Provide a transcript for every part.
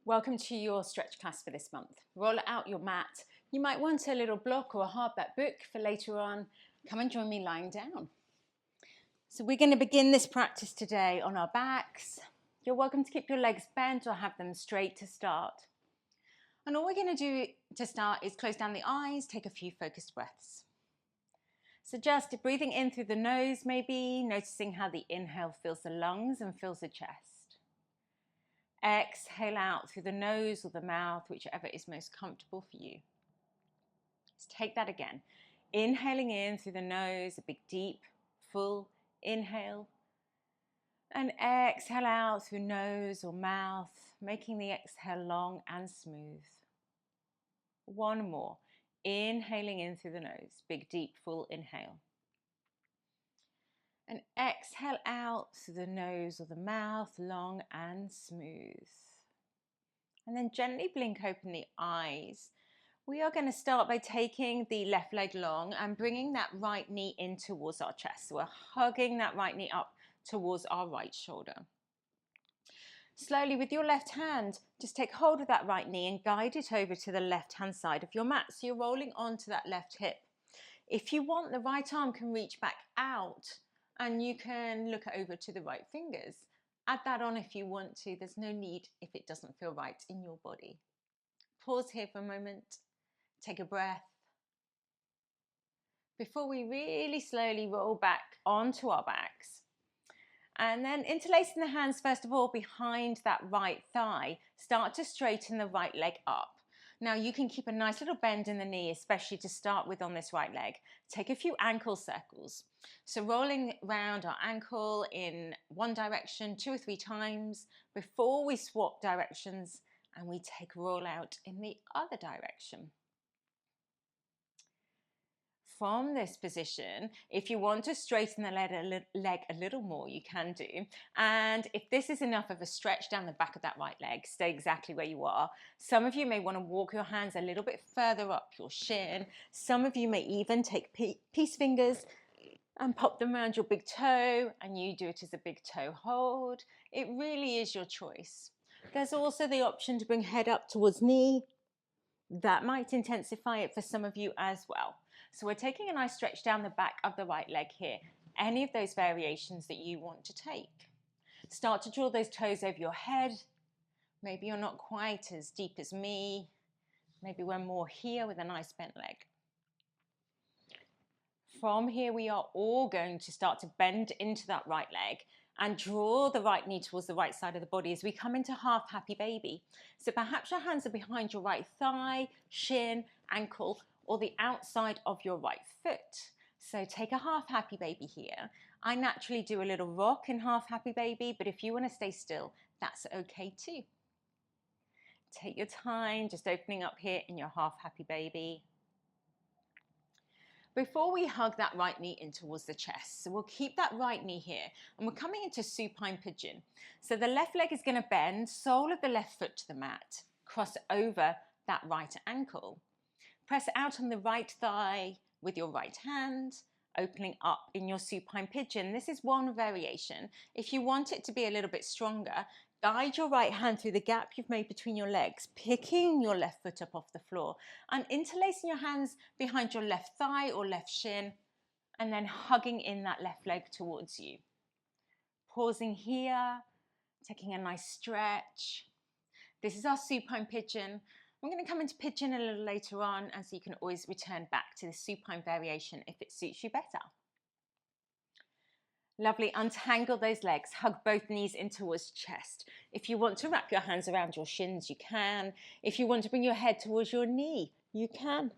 Welcome to your stretch class for this month. Roll out your mat. You might want a little block or a hardback book for later on. Come and join me lying down. So we're going to begin this practice today on our backs. You're welcome to keep your legs bent or have them straight to start. And all we're going to do to start is close down the eyes, take a few focused breaths. So just breathing in through the nose, maybe noticing how the inhale fills the lungs and fills the chest. Exhale out through the nose or the mouth, whichever is most comfortable for you. Let's take that again. Inhaling in through the nose, a big deep, full inhale. And exhale out through nose or mouth, making the exhale long and smooth. One more. Inhaling in through the nose, big deep, full inhale. And exhale out through the nose or the mouth, long and smooth. And then gently blink open the eyes. We are going to start by taking the left leg long and bringing that right knee in towards our chest. So we're hugging that right knee up towards our right shoulder. Slowly with your left hand, just take hold of that right knee and guide it over to the left hand side of your mat. So you're rolling onto that left hip. If you want, the right arm can reach back out and you can look over to the right fingers. Add that on if you want to. There's no need if it doesn't feel right in your body. Pause here for a moment. Take a breath. Before we really slowly roll back onto our backs. And then interlacing the hands, first of all, behind that right thigh. Start to straighten the right leg up. Now you can keep a nice little bend in the knee, especially to start with on this right leg. Take a few ankle circles. So rolling around our ankle in one direction 2 or 3 times before we swap directions and we take a roll out in the other direction. From this position, if you want to straighten the leg a little more, you can do. And if this is enough of a stretch down the back of that right leg, stay exactly where you are. Some of you may want to walk your hands a little bit further up your shin. Some of you may even take peace fingers and pop them around your big toe, and you do it as a big toe hold. It really is your choice. There's also the option to bring head up towards knee. That might intensify it for some of you as well. So we're taking a nice stretch down the back of the right leg here. Any of those variations that you want to take. Start to draw those toes over your head. Maybe you're not quite as deep as me. Maybe we're more here with a nice bent leg. From here, we are all going to start to bend into that right leg and draw the right knee towards the right side of the body as we come into half happy baby. So perhaps your hands are behind your right thigh, shin, ankle, or the outside of your right foot. So take a half happy baby here. I naturally do a little rock in half happy baby, but if you want to stay still, that's okay too. Take your time, just opening up here in your half happy baby. Before we hug that right knee in towards the chest, so we'll keep that right knee here and we're coming into supine pigeon. So the left leg is going to bend, sole of the left foot to the mat, cross over that right ankle. Press out on the right thigh with your right hand, opening up in your supine pigeon. This is one variation. If you want it to be a little bit stronger, guide your right hand through the gap you've made between your legs, picking your left foot up off the floor and interlacing your hands behind your left thigh or left shin and then hugging in that left leg towards you. Pausing here, taking a nice stretch. This is our supine pigeon. I'm going to come into pigeon a little later on, and so you can always return back to the supine variation if it suits you better. Lovely, untangle those legs, hug both knees in towards chest. If you want to wrap your hands around your shins, you can. If you want to bring your head towards your knee, you can.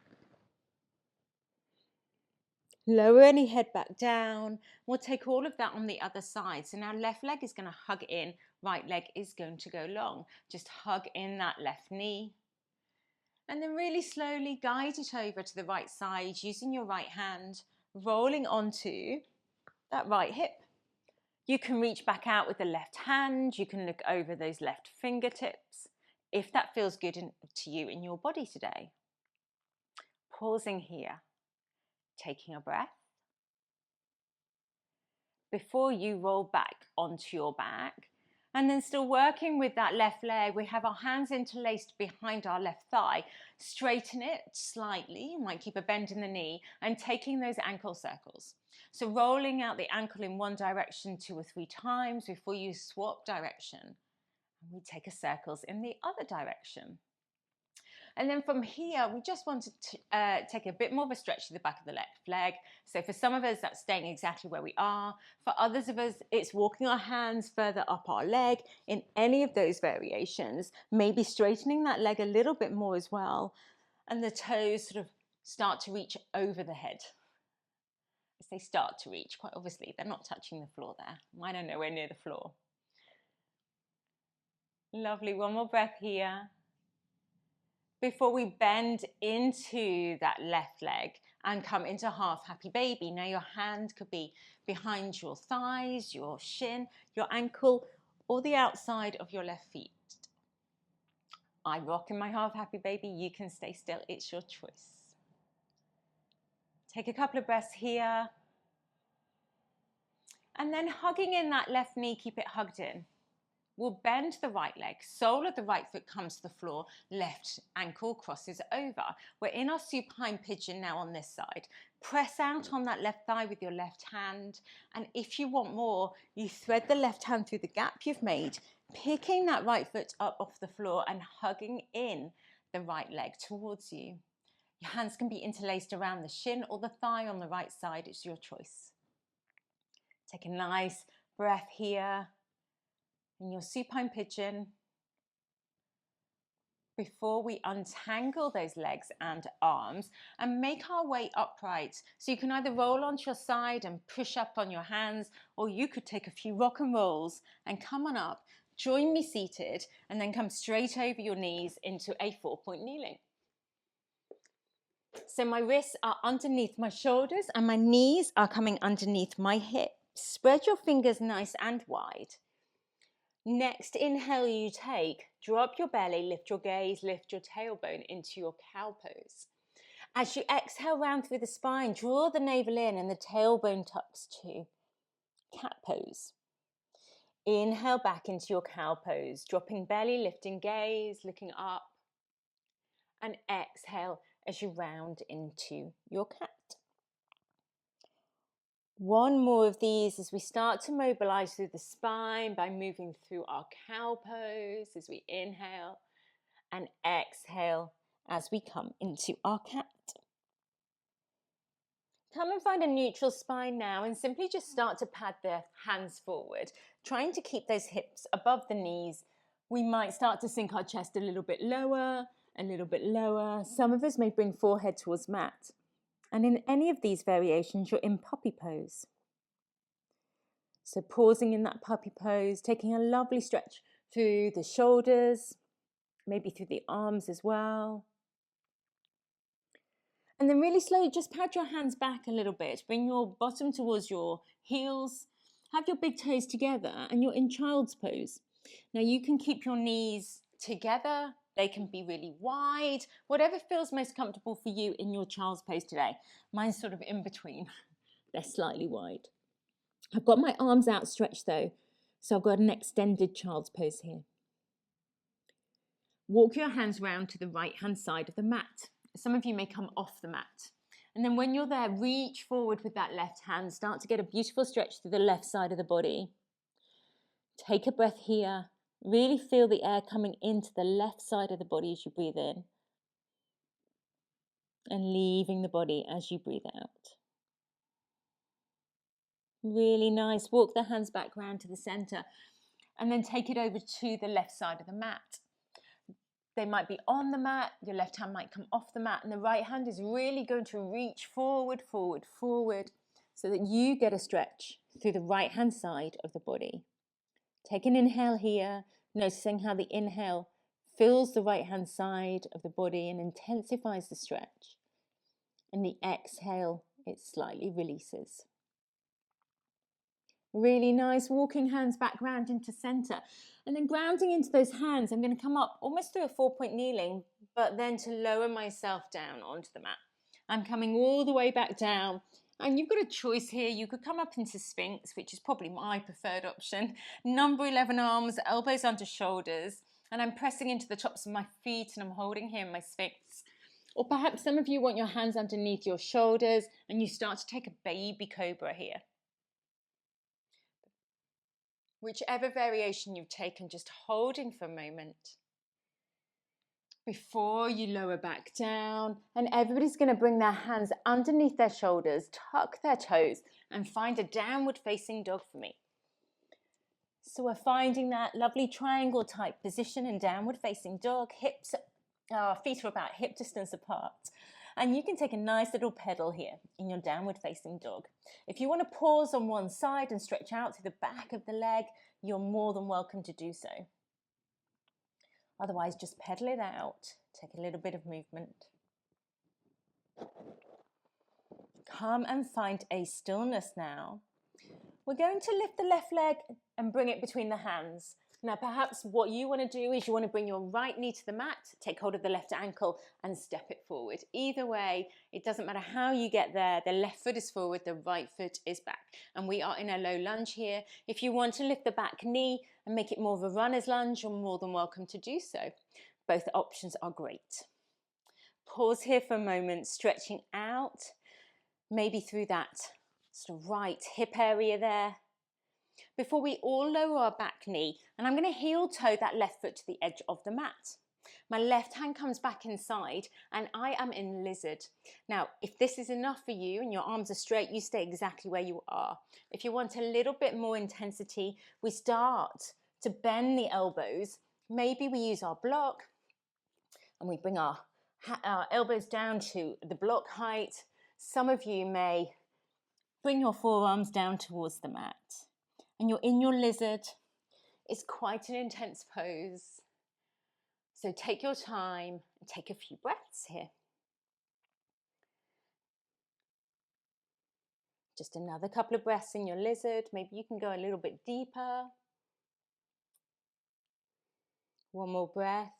Lower any head back down. We'll take all of that on the other side. So now left leg is going to hug in, right leg is going to go long. Just hug in that left knee. And then really slowly guide it over to the right side using your right hand, rolling onto that right hip. You can reach back out with the left hand. You can look over those left fingertips if that feels good to you in your body today. Pausing here, taking a breath. Before you roll back onto your back, And then still working with that left leg, we have our hands interlaced behind our left thigh. Straighten it slightly, you might keep a bend in the knee, and taking those ankle circles. So rolling out the ankle in one direction 2 or 3 times before you swap direction. And we take a circles in the other direction. And then from here, we just want to take a bit more of a stretch to the back of the left leg. So for some of us, that's staying exactly where we are. For others of us, it's walking our hands further up our leg in any of those variations, maybe straightening that leg a little bit more as well. And the toes sort of start to reach over the head. As they start to reach, quite obviously, they're not touching the floor there. Mine are nowhere near the floor. Lovely, one more breath here. Before we bend into that left leg and come into half happy baby. Now your hand could be behind your thighs, your shin, your ankle, or the outside of your left feet. I rock in my half happy baby. You can stay still. It's your choice. Take a couple of breaths here. And then hugging in that left knee, keep it hugged in. We'll bend the right leg, sole of the right foot comes to the floor, left ankle crosses over. We're in our supine pigeon now on this side. Press out on that left thigh with your left hand. And if you want more, you thread the left hand through the gap you've made, picking that right foot up off the floor and hugging in the right leg towards you. Your hands can be interlaced around the shin or the thigh on the right side. It's your choice. Take a nice breath here. In your supine pigeon, before we untangle those legs and arms and make our way upright. So you can either roll onto your side and push up on your hands, or you could take a few rock and rolls and come on up, join me seated, and then come straight over your knees into a 4-point kneeling. So my wrists are underneath my shoulders and my knees are coming underneath my hips. Spread your fingers nice and wide. Next inhale you take, drop your belly, lift your gaze, lift your tailbone into your cow pose. As you exhale round through the spine, draw the navel in and the tailbone tucks to cat pose. Inhale back into your cow pose, dropping belly, lifting gaze, looking up. And exhale as you round into your cat. One more of these as we start to mobilize through the spine by moving through our cow pose as we inhale and exhale as we come into our cat. Come and find a neutral spine now and simply just start to pad the hands forward, trying to keep those hips above the knees. We might start to sink our chest a little bit lower, a little bit lower. Some of us may bring forehead towards mat. And in any of these variations, you're in puppy pose. So pausing in that puppy pose, taking a lovely stretch through the shoulders, maybe through the arms as well. And then really slowly, just pad your hands back a little bit. Bring your bottom towards your heels. Have your big toes together and you're in child's pose. Now you can keep your knees together. They can be really wide, whatever feels most comfortable for you in your child's pose today. Mine's sort of in between. They're slightly wide. I've got my arms outstretched though, so I've got an extended child's pose here. Walk your hands round to the right-hand side of the mat. Some of you may come off the mat. And then when you're there, reach forward with that left hand. Start to get a beautiful stretch through the left side of the body. Take a breath here. Really feel the air coming into the left side of the body as you breathe in. And leaving the body as you breathe out. Really nice. Walk the hands back round to the center. And then take it over to the left side of the mat. They might be on the mat, your left hand might come off the mat, and the right hand is really going to reach forward, forward, forward, so that you get a stretch through the right hand side of the body. Take an inhale here, noticing how the inhale fills the right hand side of the body and intensifies the stretch. And the exhale, it slightly releases. Really nice, walking hands back round into center. And then grounding into those hands, I'm going to come up almost through a 4-point kneeling, but then to lower myself down onto the mat. I'm coming all the way back down And you've got a choice here. You could come up into Sphinx, which is probably my preferred option. Number 11 arms, elbows under shoulders. And I'm pressing into the tops of my feet and I'm holding here in my Sphinx. Or perhaps some of you want your hands underneath your shoulders and you start to take a baby cobra here. Whichever variation you've taken, just holding for a moment. Before you lower back down, and everybody's going to bring their hands underneath their shoulders, tuck their toes, and find a downward facing dog for me. So we're finding that lovely triangle type position in downward facing dog. Feet are about hip distance apart. And you can take a nice little pedal here in your downward facing dog. If you want to pause on one side and stretch out through the back of the leg, you're more than welcome to do so. Otherwise, just pedal it out. Take a little bit of movement. Come and find a stillness now. We're going to lift the left leg and bring it between the hands. Now, perhaps what you want to do is you want to bring your right knee to the mat, take hold of the left ankle and step it forward. Either way, it doesn't matter how you get there. The left foot is forward, the right foot is back. And we are in a low lunge here. If you want to lift the back knee and make it more of a runner's lunge, you're more than welcome to do so. Both options are great. Pause here for a moment, stretching out, maybe through that sort of right hip area there. Before we all lower our back knee, and I'm going to heel toe that left foot to the edge of the mat. My left hand comes back inside and I am in lizard. Now, if this is enough for you and your arms are straight, you stay exactly where you are. If you want a little bit more intensity, we start to bend the elbows. Maybe we use our block and we bring our elbows down to the block height. Some of you may bring your forearms down towards the mat. And you're in your lizard. It's quite an intense pose. So take your time and take a few breaths here. Just another couple of breaths in your lizard. Maybe you can go a little bit deeper. One more breath.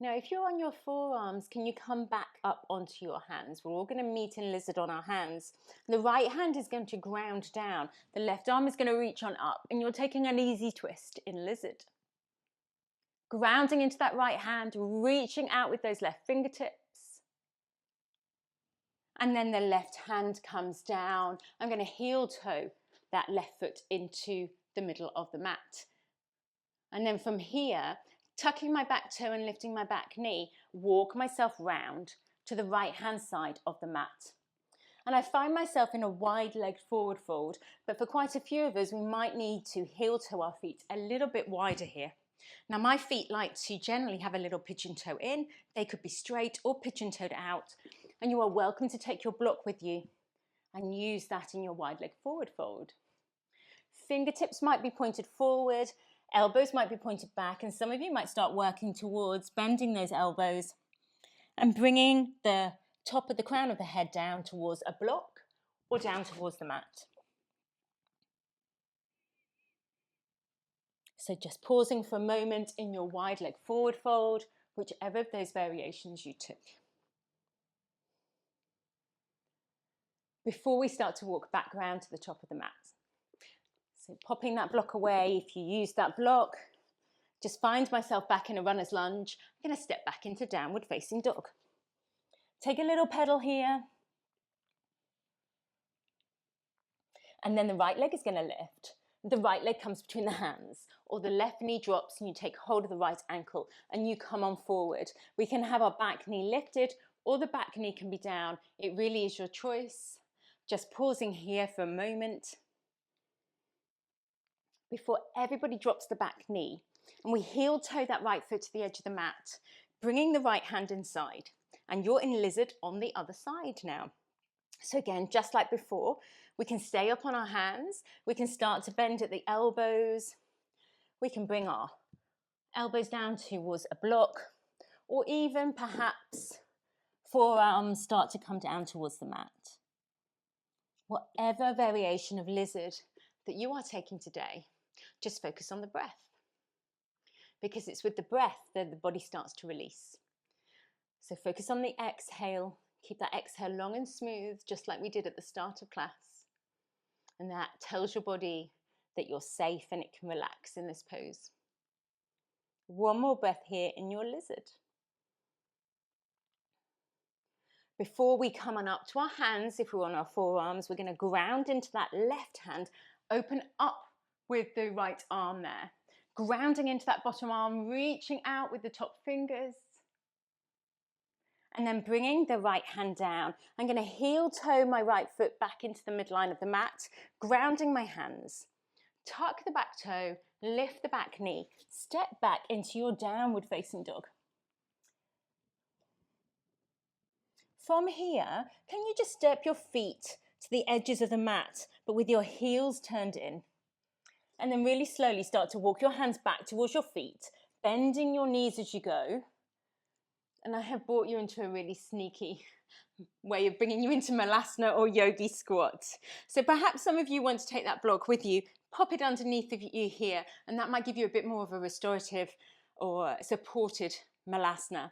Now, if you're on your forearms, can you come back up onto your hands? We're all going to meet in lizard on our hands. The right hand is going to ground down. The left arm is going to reach on up, and you're taking an easy twist in lizard. Grounding into that right hand, reaching out with those left fingertips. And then the left hand comes down. I'm going to heel toe that left foot into the middle of the mat. And then from here, tucking my back toe and lifting my back knee, walk myself round to the right hand side of the mat. And I find myself in a wide-legged forward fold, but for quite a few of us, we might need to heel toe our feet a little bit wider here. Now, my feet like to generally have a little pigeon toe in. They could be straight or pigeon toed out. And you are welcome to take your block with you and use that in your wide-legged forward fold. Fingertips might be pointed forward. Elbows might be pointed back, and some of you might start working towards bending those elbows and bringing the top of the crown of the head down towards a block or down towards the mat. So just pausing for a moment in your wide leg forward fold, whichever of those variations you took. Before we start to walk back round to the top of the mat. So popping that block away, if you use that block, just find myself back in a runner's lunge. I'm going to step back into downward facing dog. Take a little pedal here. And then the right leg is going to lift. The right leg comes between the hands, or the left knee drops and you take hold of the right ankle and you come on forward. We can have our back knee lifted or the back knee can be down. It really is your choice. Just pausing here for a moment. Before everybody drops the back knee, and we heel toe that right foot to the edge of the mat, bringing the right hand inside, and you're in lizard on the other side now. So again, just like before, we can stay up on our hands, we can start to bend at the elbows, we can bring our elbows down towards a block, or even perhaps forearms start to come down towards the mat. Whatever variation of lizard that you are taking today, just focus on the breath, because it's with the breath that the body starts to release. So focus on the exhale, Keep that exhale long and smooth, just like we did at the start of class. And that tells your body that you're safe and it can relax in this pose. One more breath here in your lizard. Before we come on up to our hands, if we're on our forearms, we're going to ground into that left hand, open up with the right arm there. Grounding into that bottom arm, reaching out with the top fingers. And then bringing the right hand down. I'm going to heel toe my right foot back into the midline of the mat, grounding my hands. Tuck the back toe, lift the back knee, step back into your downward facing dog. From here, can you just step your feet to the edges of the mat, but with your heels turned in? And then really slowly start to walk your hands back towards your feet, bending your knees as you go. And I have brought you into a really sneaky way of bringing you into Malasana or Yogi Squat. So perhaps some of you want to take that block with you, pop it underneath of you here, and that might give you a bit more of a restorative or supported Malasana.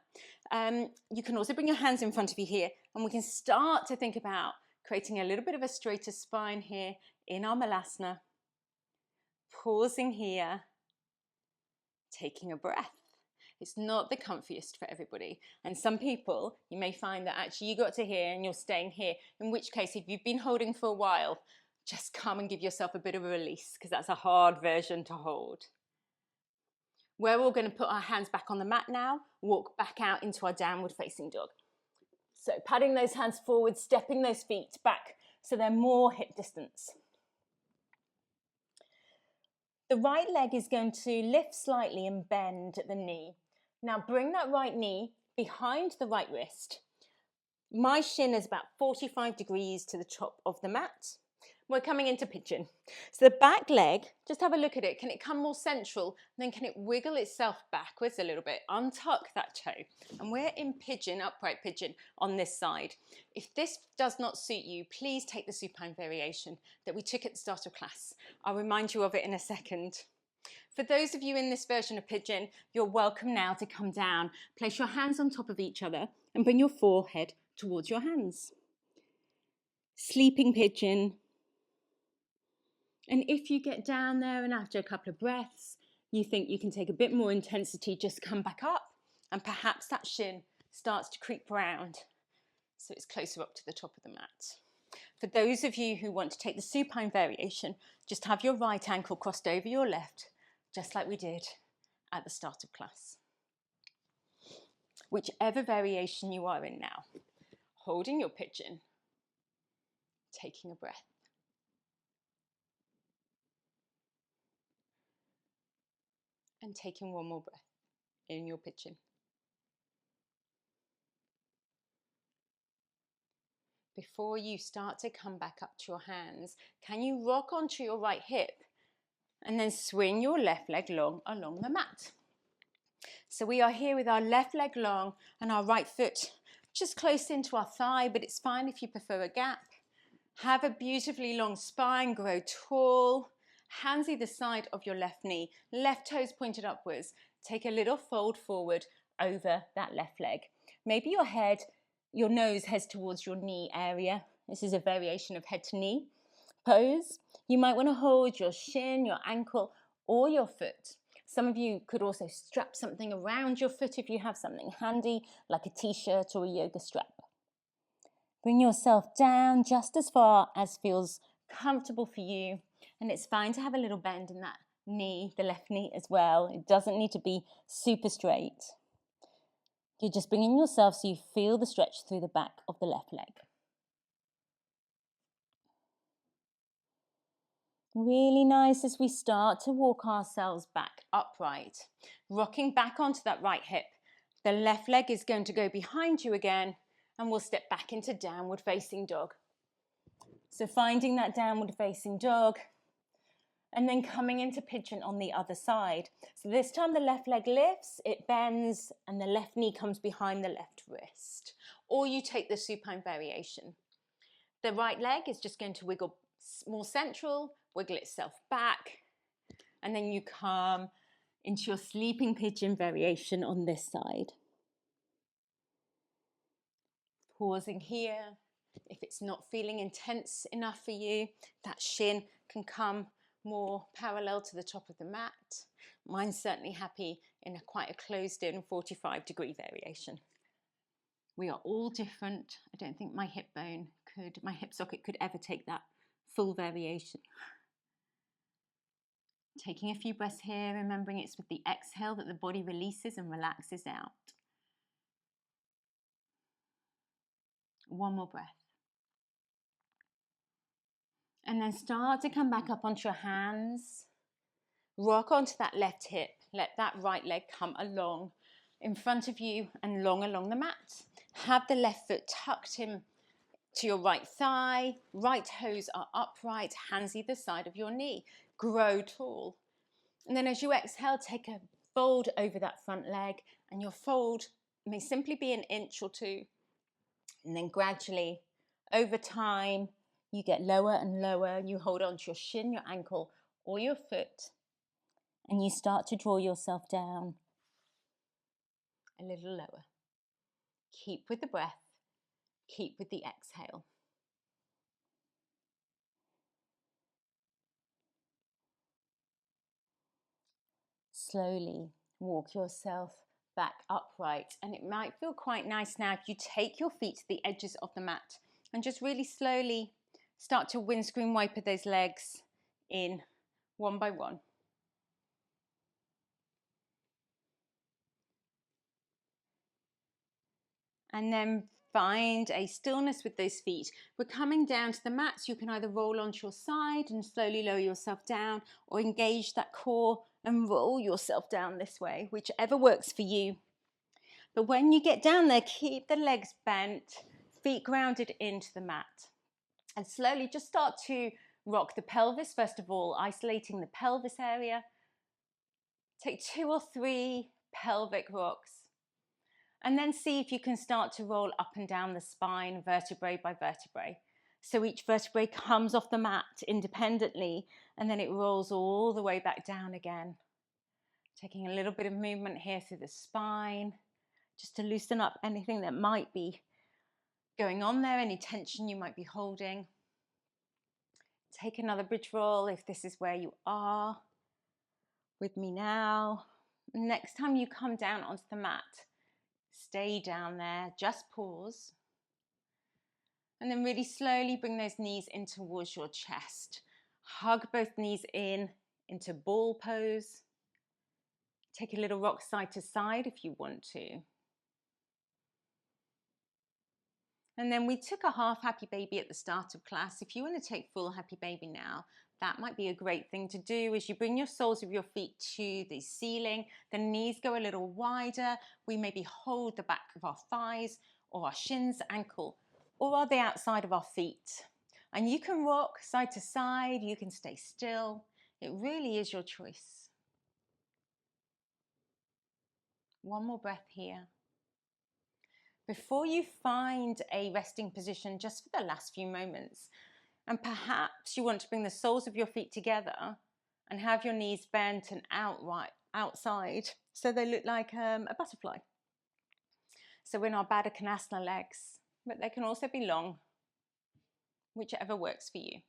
You can also bring your hands in front of you here, and we can start to think about creating a little bit of a straighter spine here in our Malasana. Pausing here, taking a breath. It's not the comfiest for everybody. And some people, you may find that actually you got to here and you're staying here, in which case if you've been holding for a while, just come and give yourself a bit of a release, because that's a hard version to hold. We're all going to put our hands back on the mat now, walk back out into our downward facing dog. So patting those hands forward, stepping those feet back so they're more hip distance. The right leg is going to lift slightly and bend at the knee. Now bring that right knee behind the right wrist. My shin is about 45 degrees to the top of the mat. We're coming into pigeon. So the back leg, just have a look at it. Can it come more central? And then can it wiggle itself backwards a little bit? Untuck that toe. And we're in pigeon, upright pigeon on this side. If this does not suit you, please take the supine variation that we took at the start of class. I'll remind you of it in a second. For those of you in this version of pigeon, you're welcome now to come down. Place your hands on top of each other and bring your forehead towards your hands. Sleeping pigeon. And if you get down there and after a couple of breaths, you think you can take a bit more intensity, just come back up and perhaps that shin starts to creep round so it's closer up to the top of the mat. For those of you who want to take the supine variation, just have your right ankle crossed over your left, just like we did at the start of class. Whichever variation you are in now, holding your pigeon, taking a breath. And taking one more breath in your pigeon. Before you start to come back up to your hands, can you rock onto your right hip and then swing your left leg long along the mat? So we are here with our left leg long and our right foot just close into our thigh, but it's fine if you prefer a gap. Have a beautifully long spine, grow tall. Hands either side of your left knee, left toes pointed upwards. Take a little fold forward over that left leg. Maybe your nose heads towards your knee area. This is a variation of head to knee pose. You might want to hold your shin, your ankle, or your foot. Some of you could also strap something around your foot if you have something handy, like a t-shirt or a yoga strap. Bring yourself down just as far as feels comfortable for you. And it's fine to have a little bend in that knee, the left knee as well. It doesn't need to be super straight. You're just bringing yourself so you feel the stretch through the back of the left leg. Really nice as we start to walk ourselves back upright. Rocking back onto that right hip. The left leg is going to go behind you again and we'll step back into downward facing dog. So finding that downward facing dog and then coming into pigeon on the other side. So this time the left leg lifts, it bends, and the left knee comes behind the left wrist. Or you take the supine variation. The right leg is just going to wiggle more central, wiggle itself back, and then you come into your sleeping pigeon variation on this side. Pausing here. If it's not feeling intense enough for you, that shin can come more parallel to the top of the mat. Mine's certainly happy in quite a closed-in 45-degree variation. We are all different. I don't think my hip socket could ever take that full variation. Taking a few breaths here, remembering it's with the exhale that the body releases and relaxes out. One more breath. And then start to come back up onto your hands. Rock onto that left hip. Let that right leg come along in front of you and long along the mat. Have the left foot tucked in to your right thigh. Right toes are upright, hands either side of your knee. Grow tall. And then as you exhale, take a fold over that front leg, and your fold may simply be an inch or two. And then gradually, over time, you get lower and lower. You hold on to your shin, your ankle, or your foot, and you start to draw yourself down a little lower. Keep with the breath. Keep with the exhale. Slowly walk yourself back upright, and it might feel quite nice now if you take your feet to the edges of the mat and just really slowly start to windscreen wiper those legs in one by one. And then find a stillness with those feet. We're coming down to the mat, so you can either roll onto your side and slowly lower yourself down, or engage that core and roll yourself down this way, whichever works for you. But when you get down there, keep the legs bent, feet grounded into the mat. And slowly just start to rock the pelvis, first of all, isolating the pelvis area. Take 2 or 3 pelvic rocks. And then see if you can start to roll up and down the spine, vertebrae by vertebrae. So each vertebrae comes off the mat independently, and then it rolls all the way back down again. Taking a little bit of movement here through the spine, just to loosen up anything that might be going on there, any tension you might be holding. Take another bridge roll if this is where you are with me now. Next time you come down onto the mat, stay down there, just pause. And then really slowly bring those knees in towards your chest. Hug both knees in into ball pose. Take a little rock side to side if you want to. And then we took a half happy baby at the start of class. If you want to take full happy baby now, that might be a great thing to do as you bring your soles of your feet to the ceiling. The knees go a little wider. We maybe hold the back of our thighs or our shins, ankle, or are the outside of our feet. And you can rock side to side. You can stay still. It really is your choice. One more breath here. Before you find a resting position just for the last few moments, and perhaps you want to bring the soles of your feet together and have your knees bent and outside so they look like a butterfly. So in our Baddha Konasana legs, but they can also be long, whichever works for you.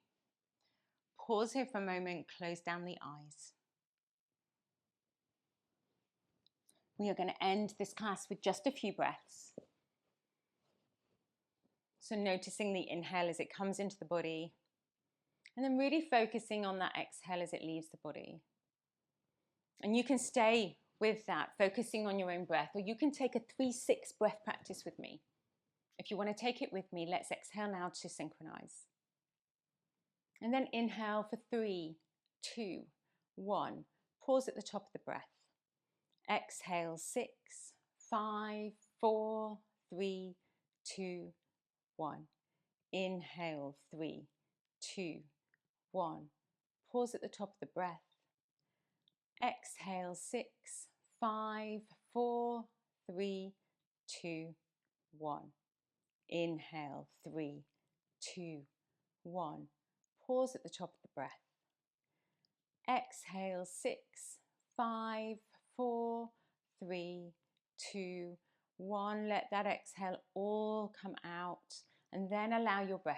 Pause here for a moment, close down the eyes. We are going to end this class with just a few breaths. So noticing the inhale as it comes into the body, and then really focusing on that exhale as it leaves the body. And you can stay with that, focusing on your own breath, or you can take a 3-6 breath practice with me. If you want to take it with me, let's exhale now to synchronize. And then inhale for 3, 2, 1. Pause at the top of the breath. Exhale 6, 5, 4, 3, 2, 1. Inhale 3, 2, 1. Pause at the top of the breath. Exhale 6, 5, 4, 3, 2, 1. Inhale 3, 2, 1. Pause at the top of the breath. Exhale 6, 5, 4, 3, 2, 1, let that exhale all come out, and then allow your breath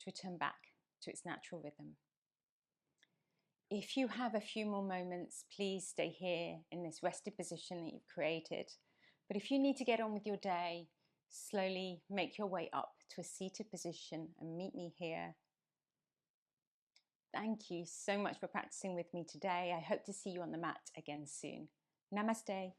to return back to its natural rhythm. If you have a few more moments, please stay here in this rested position that you've created. But if you need to get on with your day, slowly make your way up to a seated position and meet me here. Thank you so much for practicing with me today. I hope to see you on the mat again soon. Namaste.